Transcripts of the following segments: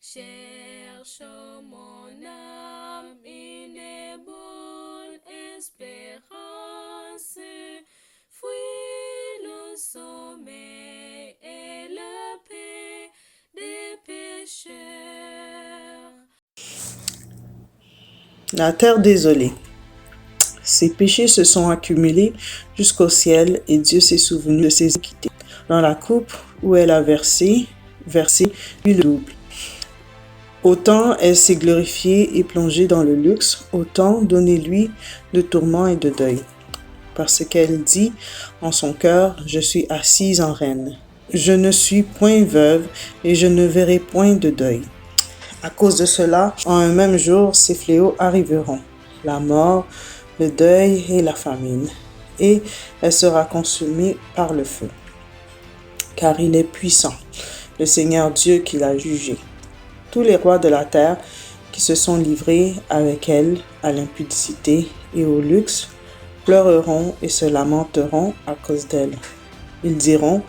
Cherche mon âme une bonne espérance, fuis le sommeil et la paix des pécheurs. La terre désolée. Ses péchés se sont accumulés jusqu'au ciel et Dieu s'est souvenu de ses iniquités. Dans la coupe où elle a versé lui le double. Autant elle s'est glorifiée et plongée dans le luxe, autant donnez-lui de tourments et de deuil. Parce qu'elle dit en son cœur, je suis assise en reine. Je ne suis point veuve et je ne verrai point de deuil. À cause de cela, en un même jour, ces fléaux arriveront. La mort, le deuil et la famine. Et elle sera consumée par le feu. Car il est puissant, le Seigneur Dieu qui l'a jugé. Tous les rois de la terre qui se sont livrés avec elle à l'impudicité et au luxe pleureront et se lamenteront à cause d'elle. Ils diront,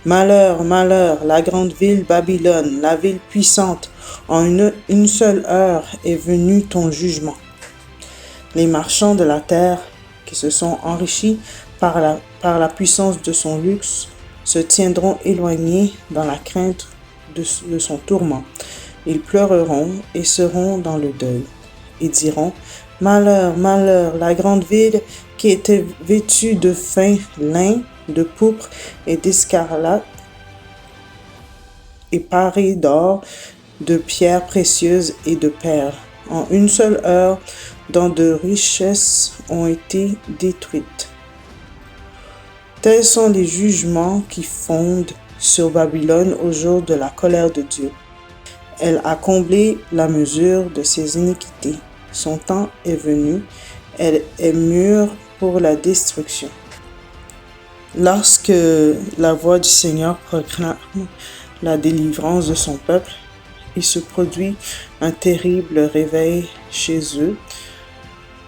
malheur, malheur, la grande ville Babylone, la ville puissante, en une seule heure est venu ton jugement. Les marchands de la terre qui se sont enrichis par la puissance de son luxe se tiendront éloignés dans la crainte de son tourment. Ils pleureront et seront dans le deuil. Ils diront, malheur, malheur, la grande ville qui était vêtue de fin lin, de pourpre et d'escarlate, et parée d'or, de pierres précieuses et de perles. En une seule heure, dans de richesses ont été détruites. Tels sont les jugements qui fondent sur Babylone au jour de la colère de Dieu. Elle a comblé la mesure de ses iniquités. Son temps est venu. Elle est mûre pour la destruction. Lorsque la voix du Seigneur proclame la délivrance de son peuple, il se produit un terrible réveil chez eux,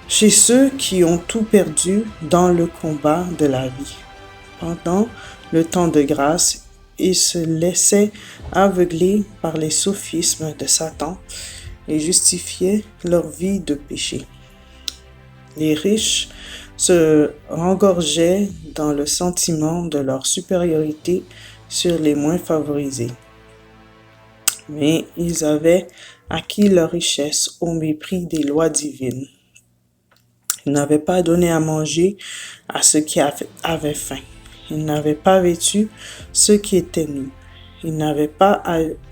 chez ceux qui ont tout perdu dans le combat de la vie. Pendant le temps de grâce, ils se laissaient aveugler par les sophismes de Satan et justifiaient leur vie de péché. Les riches se rengorgeaient dans le sentiment de leur supériorité sur les moins favorisés. Mais ils avaient acquis leur richesse au mépris des lois divines. Ils n'avaient pas donné à manger à ceux qui avaient faim. Ils n'avaient pas vêtu ceux qui étaient nus. Ils n'avaient pas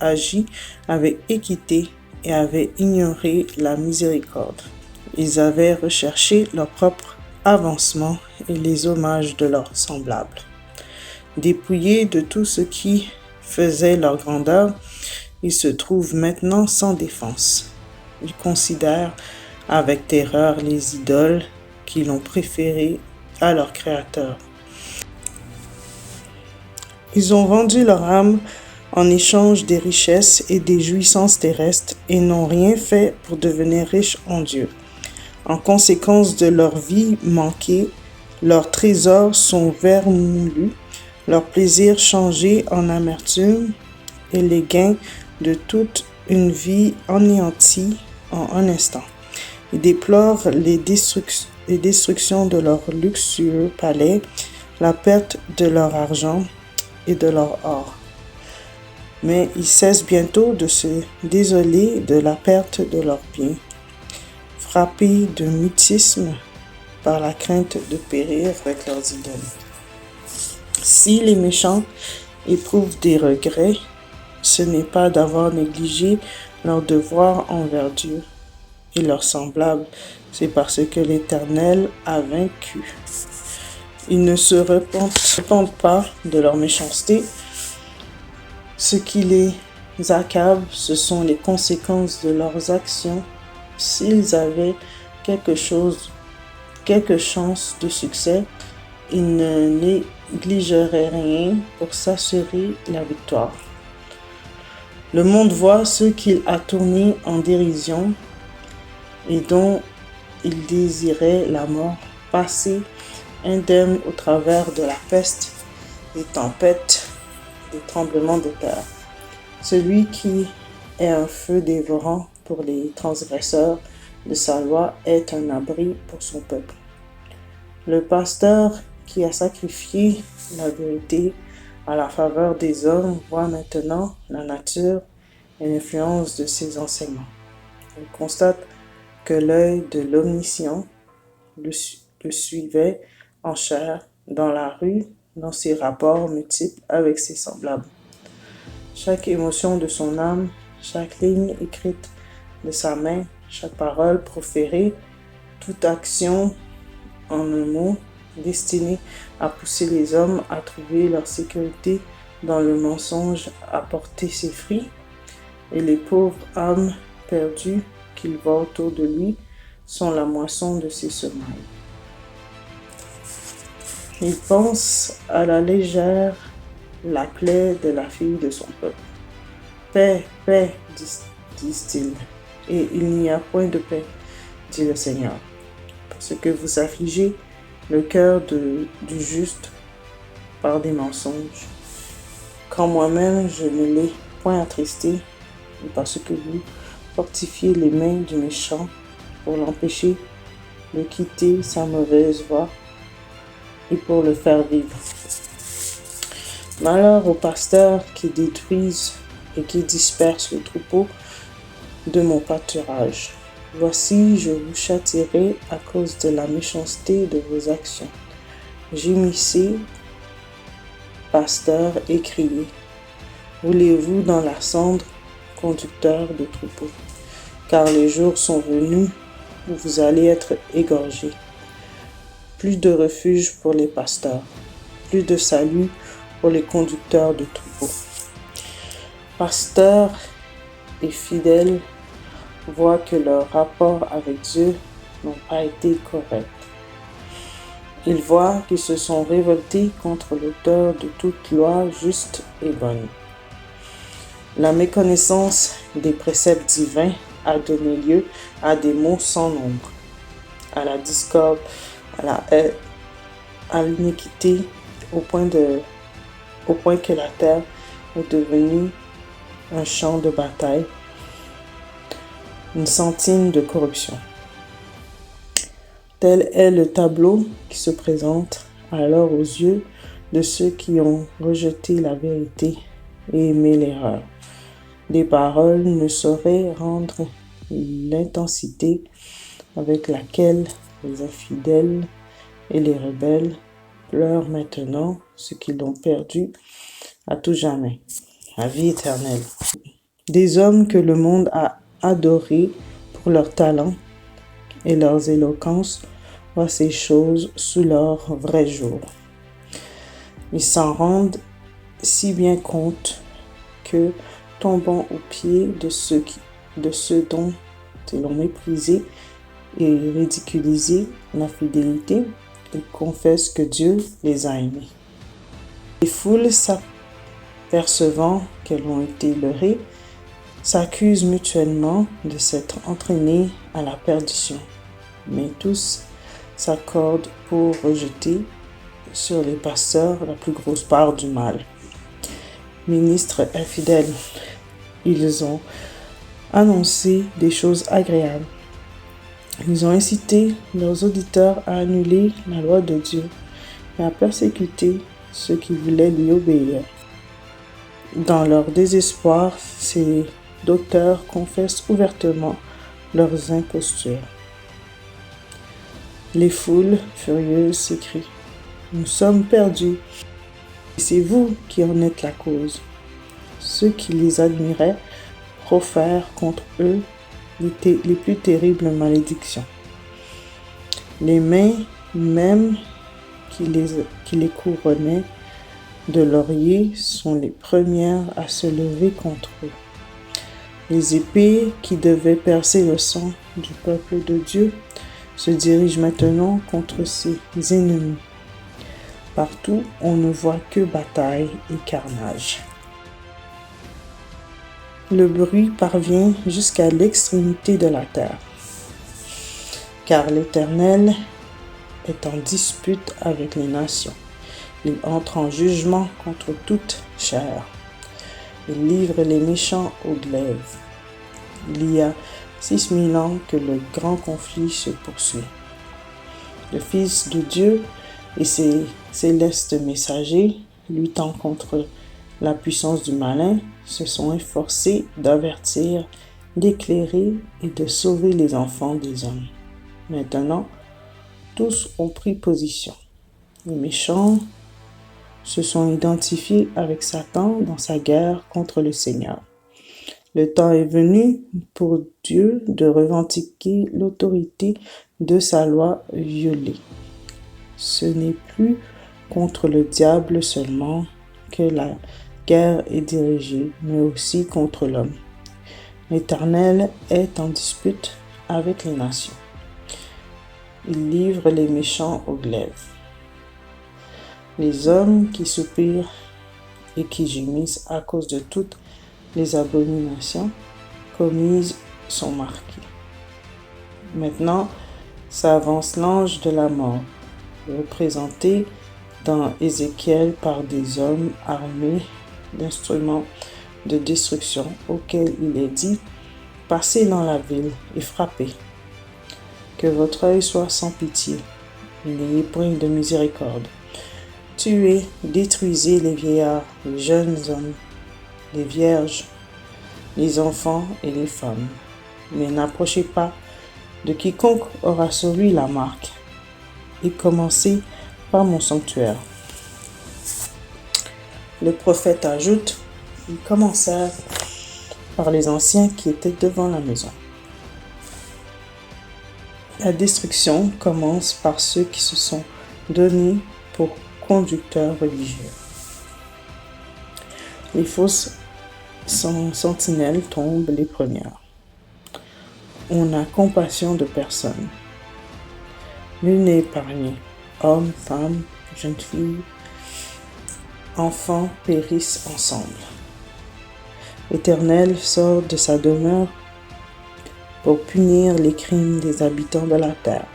agi avec équité et avaient ignoré la miséricorde. Ils avaient recherché leur propre avancement et les hommages de leurs semblables. Dépouillés de tout ce qui faisait leur grandeur, ils se trouvent maintenant sans défense. Ils considèrent avec terreur les idoles qu'ils ont préférées à leur Créateur. Ils ont vendu leur âme en échange des richesses et des jouissances terrestres et n'ont rien fait pour devenir riches en Dieu. En conséquence de leur vie manquée, leurs trésors sont vermoulus, leurs plaisirs changés en amertume et les gains de toute une vie anéantis en un instant. Ils déplorent les destructions de leur luxueux palais, la perte de leur argent et de leur or. Mais ils cessent bientôt de se désoler de la perte de leurs biens, frappés de mutisme par la crainte de périr avec leurs idoles. Si les méchants éprouvent des regrets, ce n'est pas d'avoir négligé leur devoir envers Dieu et leurs semblables, c'est parce que l'Éternel a vaincu. Ils ne se repentent pas de leur méchanceté. Ce qui les accable, ce sont les conséquences de leurs actions. S'ils avaient quelque chance de succès, ils ne négligeraient rien pour s'assurer la victoire. Le monde voit ceux qu'il a tournés en dérision et dont il désirait la mort passer indemne au travers de la peste, des tempêtes, des tremblements de terre. Celui qui est un feu dévorant pour les transgresseurs de sa loi, est un abri pour son peuple. Le pasteur qui a sacrifié la vérité à la faveur des hommes voit maintenant la nature et l'influence de ses enseignements. Il constate que l'œil de l'omniscient le suivait en chair, dans la rue, dans ses rapports multiples avec ses semblables. Chaque émotion de son âme, chaque ligne écrite de sa main, chaque parole proférée, toute action en un mot, destinée à pousser les hommes à trouver leur sécurité dans le mensonge, à porter ses fruits, et les pauvres âmes perdues qu'il voit autour de lui sont la moisson de ses semailles. Il pense à la légère la plaie de la fille de son peuple. Paix, paix, disent-ils, et il n'y a point de paix, dit le Seigneur, parce que vous affligez le cœur du juste par des mensonges, quand moi-même je ne l'ai point attristé, et parce que vous fortifiez les mains du méchant pour l'empêcher de quitter sa mauvaise voie et pour le faire vivre. Malheur aux pasteurs qui détruisent et qui dispersent le troupeau de mon pâturage. Voici, je vous châtierai à cause de la méchanceté de vos actions. Gémissez, pasteurs, et criez. Roulez-vous dans la cendre, conducteurs de troupeaux, car les jours sont venus où vous allez être égorgés. Plus de refuge pour les pasteurs, plus de salut pour les conducteurs de troupeaux. Pasteurs et fidèles voient que leurs rapports avec Dieu n'ont pas été corrects. Ils voient qu'ils se sont révoltés contre l'auteur de toute loi juste et bonne. La méconnaissance des préceptes divins a donné lieu à des maux sans nombre, à la discorde, à la haine, à l'iniquité, au point que la terre est devenue un champ de bataille, une sentine de corruption. Tel est le tableau qui se présente alors aux yeux de ceux qui ont rejeté la vérité et aimé l'erreur. Des paroles ne sauraient rendre l'intensité avec laquelle les infidèles et les rebelles pleurent maintenant ce qu'ils ont perdu à tout jamais, la vie éternelle. Des hommes que le monde a adorés pour leur talent et leurs éloquences voient ces choses sous leur vrai jour. Ils s'en rendent si bien compte que, tombant aux pieds de ceux dont ils ont méprisé et ridiculisé la fidélité, ils confessent que Dieu les a aimés. Les foules, s'apercevant qu'elles ont été leurrées, s'accusent mutuellement de s'être entraînées à la perdition, mais tous s'accordent pour rejeter sur les pasteurs la plus grosse part du mal. Ministres infidèles, ils ont annoncé des choses agréables. Ils ont incité leurs auditeurs à annuler la loi de Dieu et à persécuter ceux qui voulaient lui obéir. Dans leur désespoir, ces docteurs confessent ouvertement leurs impostures. Les foules furieuses s'écrient : « Nous sommes perdus, et c'est vous qui en êtes la cause. » Ceux qui les admiraient profèrent contre eux les plus terribles malédictions. Les mains même qui les couronnaient de laurier sont les premières à se lever contre eux. Les épées qui devaient percer le sang du peuple de Dieu se dirigent maintenant contre ses ennemis. Partout, on ne voit que bataille et carnage. Le bruit parvient jusqu'à l'extrémité de la terre, car l'Éternel est en dispute avec les nations. Il entre en jugement contre toute chair. Il livre les méchants au glaive. Il y a 6000 ans que le grand conflit se poursuit. Le Fils de Dieu et ses célestes messagers, luttant contre la puissance du malin, se sont efforcés d'avertir, d'éclairer et de sauver les enfants des hommes. Maintenant, tous ont pris position. Les méchants se sont identifiés avec Satan dans sa guerre contre le Seigneur. Le temps est venu pour Dieu de revendiquer l'autorité de sa loi violée. Ce n'est plus contre le diable seulement que la guerre est dirigée, mais aussi contre l'homme. L'Éternel est en dispute avec les nations. Il livre les méchants au glaive. Les hommes qui soupirent et qui gémissent à cause de toutes les abominations commises sont marquées. Maintenant s'avance l'ange de la mort, représenté dans Ézéchiel par des hommes armés d'instruments de destruction, auxquels il est dit: passez dans la ville et frappez. Que votre œil soit sans pitié, n'ayez point de miséricorde. Tuez, détruisez les vieillards, les jeunes hommes, les vierges, les enfants et les femmes. Mais n'approchez pas de quiconque aura sur lui la marque, et commencez par mon sanctuaire. Le prophète ajoute: ils commencèrent par les anciens qui étaient devant la maison. La destruction commence par ceux qui se sont donnés pour conducteurs religieux. Les fausses sentinelles tombent les premières. On n'a compassion de personne. Nul n'est épargné. Hommes, femmes, jeunes filles, enfants périssent ensemble. L'Éternel sort de sa demeure pour punir les crimes des habitants de la terre.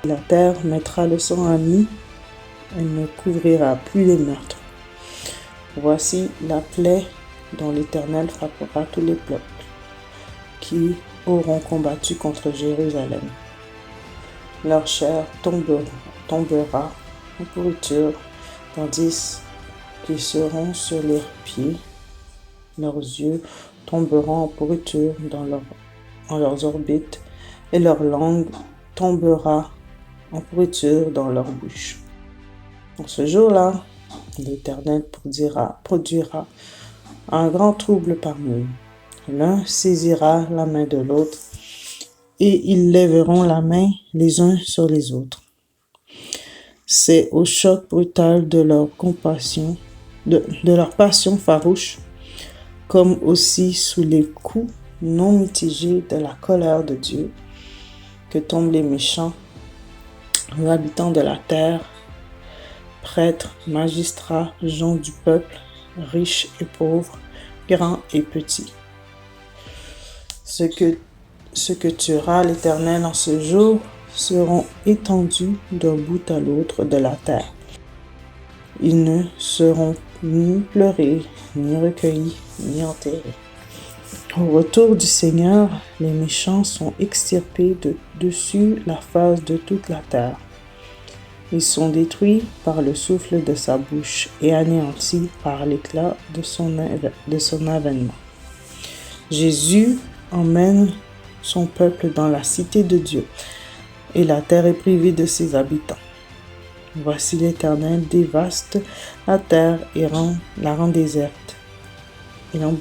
La terre mettra le sang à nu, elle ne couvrira plus les meurtres. Voici la plaie dont l'Éternel frappera tous les peuples qui auront combattu contre Jérusalem. Leur chair tombera en pourriture, tandis qu'ils seront sur leurs pieds. Leurs yeux tomberont en pourriture dans leurs orbites, et leur langue tombera en pourriture dans leur bouche. En ce jour-là, l'Éternel produira un grand trouble parmi eux. L'un saisira la main de l'autre, et ils lèveront la main les uns sur les autres. C'est au choc brutal de leur compassion, de leur passion farouche, comme aussi sous les coups non mitigés de la colère de Dieu, que tombent les méchants, les habitants de la terre, prêtres, magistrats, gens du peuple, riches et pauvres, grands et petits. Ce que tuera l'Éternel en ce jour seront étendus d'un bout à l'autre de la terre. Ils ne seront ni pleurés, ni recueillis, ni enterrés. Au retour du Seigneur, les méchants sont extirpés de dessus la face de toute la terre. Ils sont détruits par le souffle de sa bouche et anéantis par l'éclat de son avènement. Jésus emmène son peuple dans la cité de Dieu, et la terre est privée de ses habitants. Voici l'Éternel dévaste la terre et la rend déserte. Il en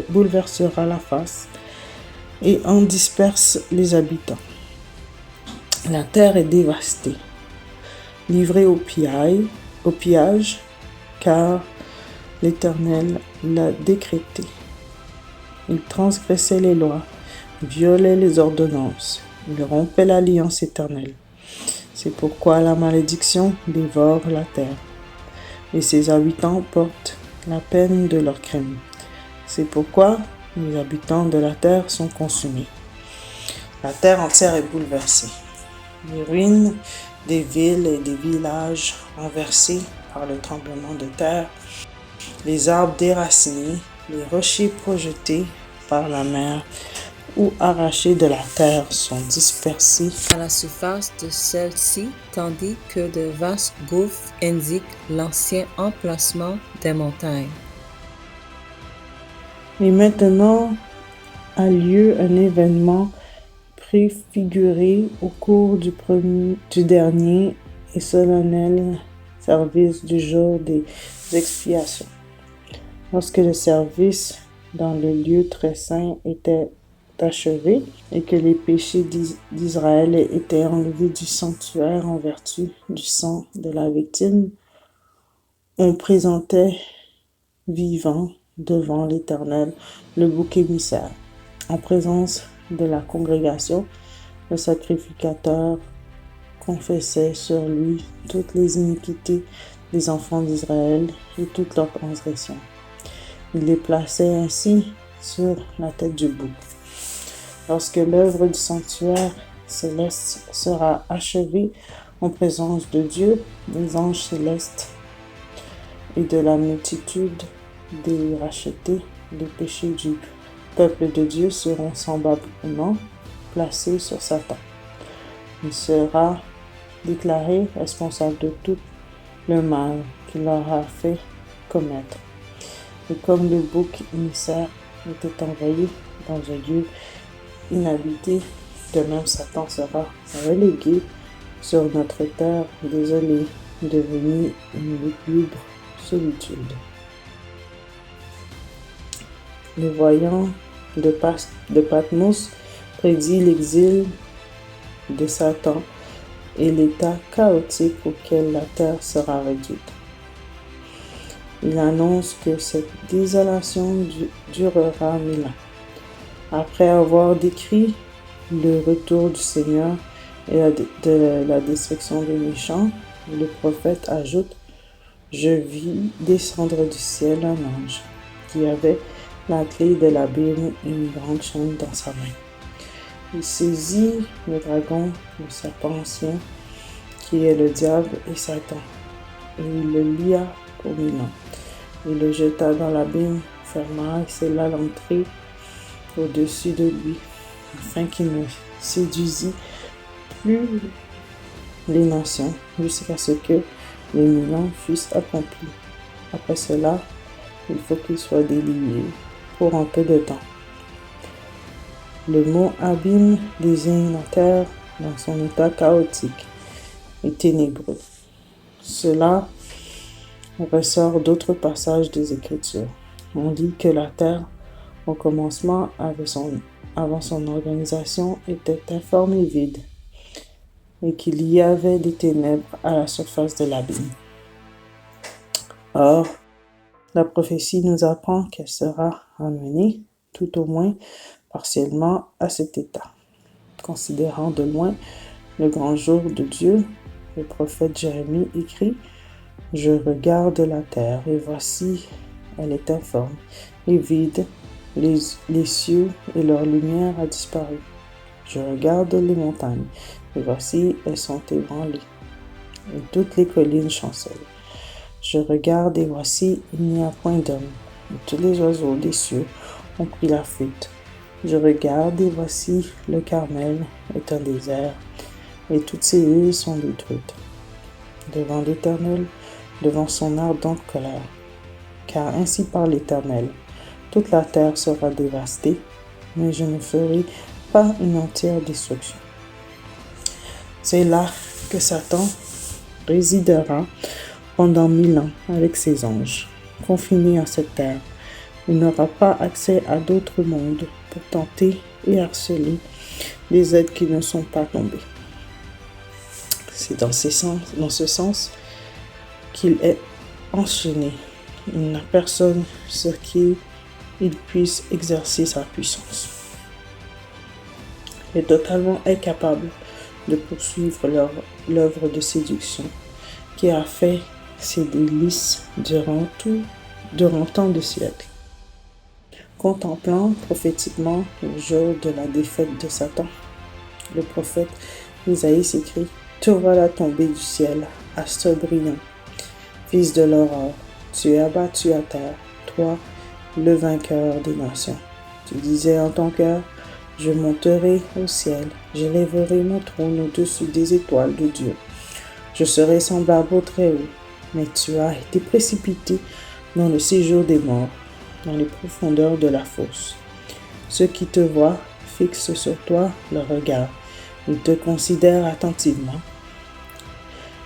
bouleversera la face et en disperse les habitants. La terre est dévastée, livrée au pillage, car l'Éternel l'a décrété. Il transgressait les lois, violait les ordonnances, il rompait l'alliance éternelle. C'est pourquoi la malédiction dévore la terre, et ses habitants portent la peine de leurs crimes. C'est pourquoi les habitants de la terre sont consumés. La terre entière est bouleversée. Les ruines des villes et des villages renversés par le tremblement de terre Les arbres déracinés, les rochers projetés par la mer ou arrachés de la terre sont dispersés à la surface de celle-ci, tandis que de vastes gouffres indiquent l'ancien emplacement des montagnes. Et maintenant a lieu un événement préfiguré au cours du dernier et solennel service du jour des expiations. Lorsque le service dans le lieu très saint était achevé et que les péchés d'Israël étaient enlevés du sanctuaire en vertu du sang de la victime, on présentait vivant devant l'Éternel le bouc émissaire. En présence de la congrégation, le sacrificateur confessait sur lui toutes les iniquités des enfants d'Israël et toutes leurs transgressions. Il les plaçait ainsi sur la tête du bouc. Lorsque l'œuvre du sanctuaire céleste sera achevée en présence de Dieu, des anges célestes et de la multitude des rachetés, les péchés du peuple de Dieu seront semblables placés sur Satan. Il sera déclaré responsable de tout le mal qu'il aura fait commettre. Et comme le bouc émissaire était envoyé dans un lieu inhabité, de même Satan sera relégué sur notre terre, désolé, devenu une lugubre solitude. Le voyant de Patmos prédit l'exil de Satan et l'état chaotique auquel la terre sera réduite. Il annonce que cette désolation durera 1000 ans. Après avoir décrit le retour du Seigneur et de la destruction des méchants, le prophète ajoute: « Je vis descendre du ciel un ange qui avait la clé de l'abîme et une grande chaîne dans sa main. Il saisit le dragon, le serpent ancien, qui est le diable et Satan, et il le lia pour 1000 ans. Il le jeta dans l'abîme, ferma et scella l'entrée au-dessus de lui, afin qu'il ne séduisît plus les nations, jusqu'à ce que les 1000 ans fussent accomplis. Après cela, il faut qu'il soit délié pour un peu de temps. » Le mot abîme désigne la terre dans son état chaotique et ténébreux. Cela ressort d'autres passages des Écritures. On dit que la terre, au commencement, avant son organisation, était informe et vide, et qu'il y avait des ténèbres à la surface de l'abîme. Or, la prophétie nous apprend qu'elle sera amenée, tout au moins partiellement, à cet état. Considérant de loin le grand jour de Dieu, le prophète Jérémie écrit: « Je regarde la terre, et voici, elle est informe et vide, les cieux et leur lumière a disparu. Je regarde les montagnes, et voici, elles sont ébranlées, et toutes les collines chancellent. Je regarde, et voici, il n'y a point d'homme, et tous les oiseaux des cieux ont pris la fuite. Je regarde, et voici, le Carmel est un désert, et toutes ses huiles sont détruites. Devant l'Éternel, devant son ardente colère. Car ainsi parle l'Éternel, toute la terre sera dévastée, mais je ne ferai pas une entière destruction. » C'est là que Satan résidera pendant 1000 ans avec ses anges, confiné à cette terre. Il n'aura pas accès à d'autres mondes pour tenter et harceler les êtres qui ne sont pas tombés. C'est dans ce sens qu'il est enchaîné. Il n'a personne sur qui il puisse exercer sa puissance. Il est totalement incapable de poursuivre l'œuvre de séduction qui a fait ses délices durant tant de siècles. Contemplant prophétiquement le jour de la défaite de Satan, le prophète Isaïe s'écrie: « Tu vois la tombée du ciel, astre brillant, fils de l'aurore, tu es abattu à terre, toi, le vainqueur des nations. Tu disais en ton cœur, je monterai au ciel, j'élèverai mon trône au-dessus des étoiles de Dieu. Je serai semblable au Très-Haut, mais tu as été précipité dans le séjour des morts, dans les profondeurs de la fosse. Ceux qui te voient fixent sur toi leur regard. Ils te considèrent attentivement.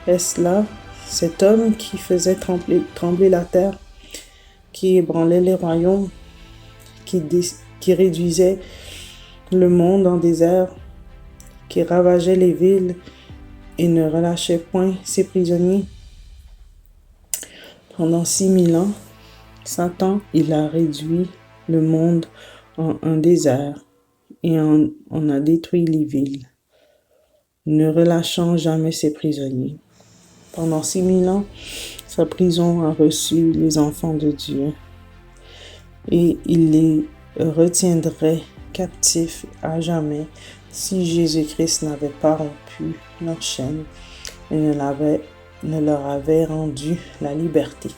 Est-ce là cet homme qui faisait trembler la terre, qui ébranlait les royaumes, qui réduisait le monde en désert, qui ravageait les villes et ne relâchait point ses prisonniers? Pendant 6000 ans, Satan, il a réduit le monde en un désert et on a détruit les villes, ne relâchant jamais ses prisonniers. Pendant 6000 ans, sa prison a reçu les enfants de Dieu et il les retiendrait captifs à jamais si Jésus-Christ n'avait pas rompu leurs chaînes et ne leur avait rendu la liberté.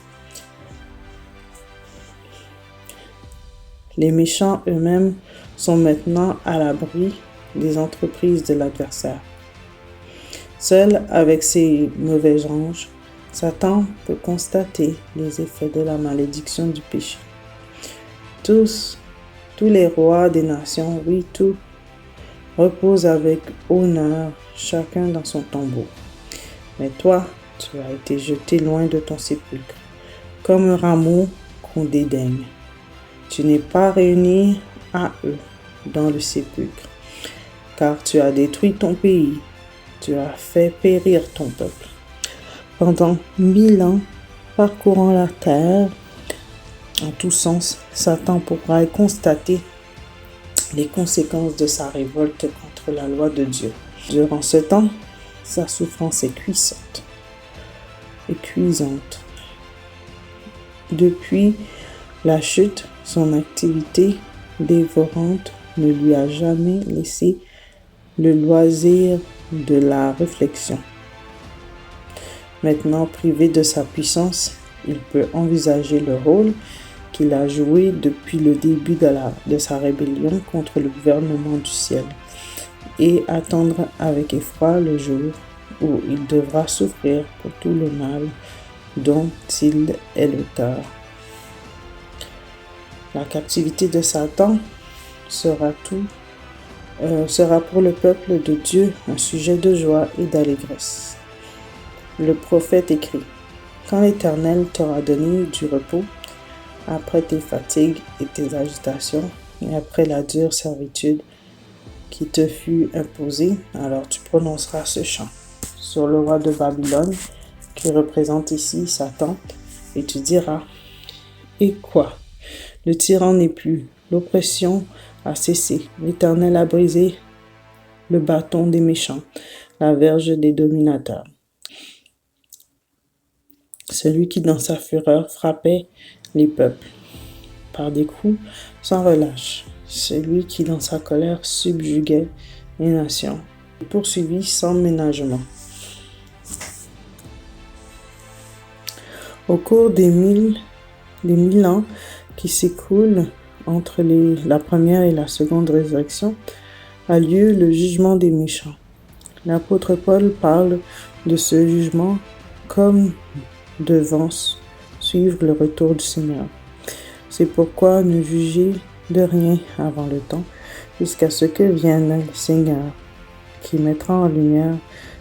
Les méchants eux-mêmes sont maintenant à l'abri des entreprises de l'adversaire. Seul avec ses mauvais anges, Satan peut constater les effets de la malédiction du péché. Tous les rois des nations, oui, tout, reposent avec honneur, chacun dans son tombeau. Mais toi, tu as été jeté loin de ton sépulcre, comme un rameau qu'on dédaigne. Tu n'es pas réuni à eux dans le sépulcre, car tu as détruit ton pays, tu as fait périr ton peuple. Pendant 1000 ans, parcourant la terre, en tous sens, Satan pourra constater les conséquences de sa révolte contre la loi de Dieu. Durant ce temps, sa souffrance est cuisante et cuisante. Depuis la chute, son activité dévorante ne lui a jamais laissé le loisir de la réflexion. Maintenant privé de sa puissance, il peut envisager le rôle qu'il a joué depuis le début de sa rébellion contre le gouvernement du ciel et attendre avec effroi le jour où il devra souffrir pour tout le mal dont il est l'auteur. La captivité de Satan sera pour le peuple de Dieu un sujet de joie et d'allégresse. Le prophète écrit: quand l'Éternel t'aura donné du repos, après tes fatigues et tes agitations, et après la dure servitude qui te fut imposée, alors tu prononceras ce chant sur le roi de Babylone, qui représente ici Satan, et tu diras: et quoi? Le tyran n'est plus, l'oppression a cessé, l'Éternel a brisé le bâton des méchants, la verge des dominateurs. Celui qui dans sa fureur frappait les peuples par des coups sans relâche, celui qui dans sa colère subjuguait les nations, poursuivit sans ménagement. Au cours des 1000 ans qui s'écoulent entre la première et la seconde résurrection, a lieu le jugement des méchants. L'apôtre Paul parle de ce jugement comme devant suivre le retour du Seigneur. C'est pourquoi ne jugez de rien avant le temps, jusqu'à ce que vienne le Seigneur, qui mettra en lumière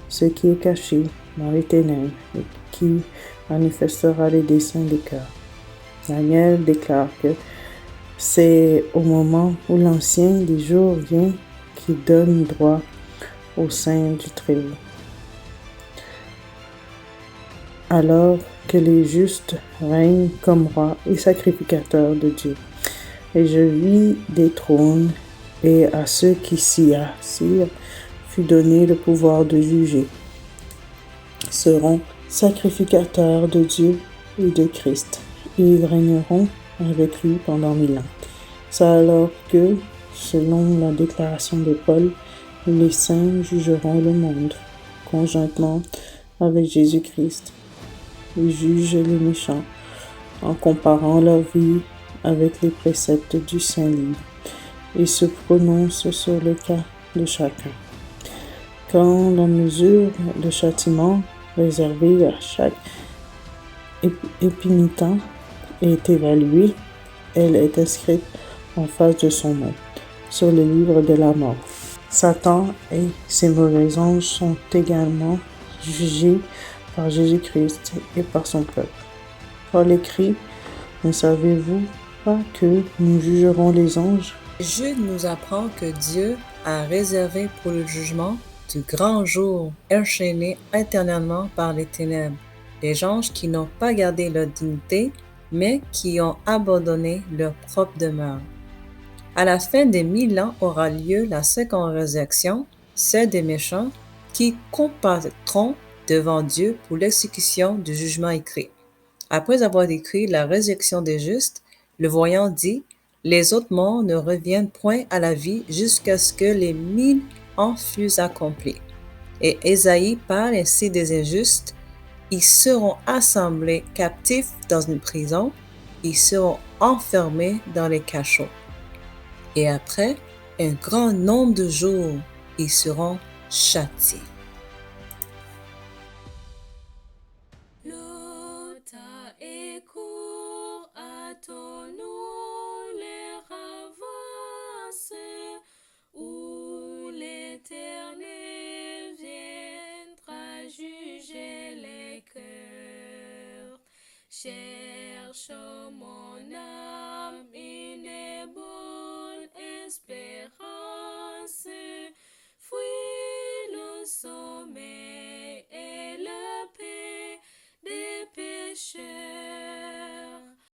ce qui est caché dans les ténèbres et qui manifestera les desseins des cœurs. Daniel déclare que c'est au moment où l'Ancien des jours vient qui donne droit au sein du Très-Haut. Alors que les justes règnent comme rois et sacrificateurs de Dieu. Et je vis des trônes, et à ceux qui s'y assirent fut donné le pouvoir de juger. Seront sacrificateurs de Dieu et de Christ, et ils régneront avec lui pendant 1000 ans. C'est alors que, selon la déclaration de Paul, les saints jugeront le monde, conjointement avec Jésus-Christ. Ils jugent les méchants en comparant leur vie avec les préceptes du Saint-Livre et se prononcent sur le cas de chacun. Quand la mesure de châtiment réservée à chaque épinitent est évaluée, elle est inscrite en face de son nom, sur le livre de la mort. Satan et ses mauvais anges sont également jugés par Jésus-Christ et par son peuple. Paul écrit, « Ne savez-vous pas que nous jugerons les anges ?» Jude nous apprend que Dieu a réservé pour le jugement du grand jour, enchaînés éternellement par les ténèbres, les anges qui n'ont pas gardé leur dignité, mais qui ont abandonné leur propre demeure. À la fin des 1000 ans aura lieu la seconde résurrection, celle des méchants, qui comparaîtront devant Dieu pour l'exécution du jugement écrit. Après avoir décrit la résurrection des justes, le voyant dit, « Les autres morts ne reviennent point à la vie jusqu'à ce que les 1000 ans fussent accomplis. » Et Ésaïe parle ainsi des injustes, « Ils seront assemblés captifs dans une prison, ils seront enfermés dans les cachots. » Et après un grand nombre de jours, ils seront châtiés. Le temps est court, hâtons-nous les avances, où l'Éternel viendra juger les cœurs. Cherche mon âme une bonne espérance, fuis le sommeil et la paix des pécheurs.